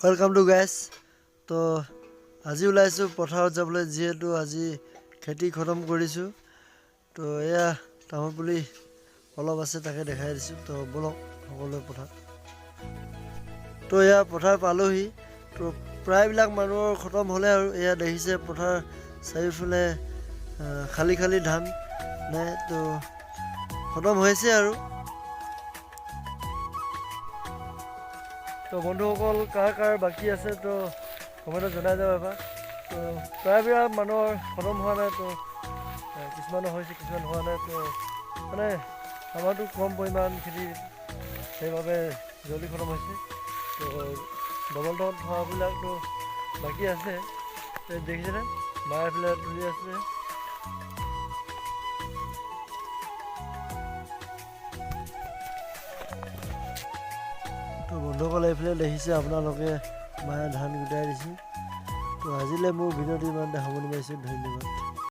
Welcome to guys. তো আজি ওলাইছোঁ পথাৰত যাবলৈ, যিহেতু আজি খেতি খতম কৰিছোঁ। তো এয়া তামোল পুলি অলপ আছে, তাকে দেখাই দিছোঁ। তো ব'লক সকলোৱে পথাৰ। তো এয়া পথাৰ পালোহি। তো প্ৰায়বিলাক মানুহৰ খতম হ'লে আৰু এয়া দেখিছে পথাৰ চাৰিওফালে খালী খালী ধান নাই। তো খতম হৈছে আৰু। তো বন্ধুসকল, কাৰ কাৰ বাকী আছে তো কমেণ্টত জনাই যাব এবাৰ। তো প্ৰায়বিলাক মানুহৰ খতম হোৱা নাই। তো কিছুমানৰ হৈছে, কিছুমান হোৱা নাই। তো মানে আমাৰতো কম পৰিমাণ খেতি, সেইবাবে জলদি খতম হৈছে। তো ডবল তলত হোৱাবিলাকতো বাকী আছে। দেখিছেনে, মায়ে এইফালে তুলি আছে। তো বন্ধুসকল, এইফালে দেখিছে আপোনালোকে, মায়ে ধান গোটাই দিছে। তো আজিলৈ মোৰ ভিডিঅ'টো ইমানতে সামৰণি মাৰিছোঁ। ধন্যবাদ।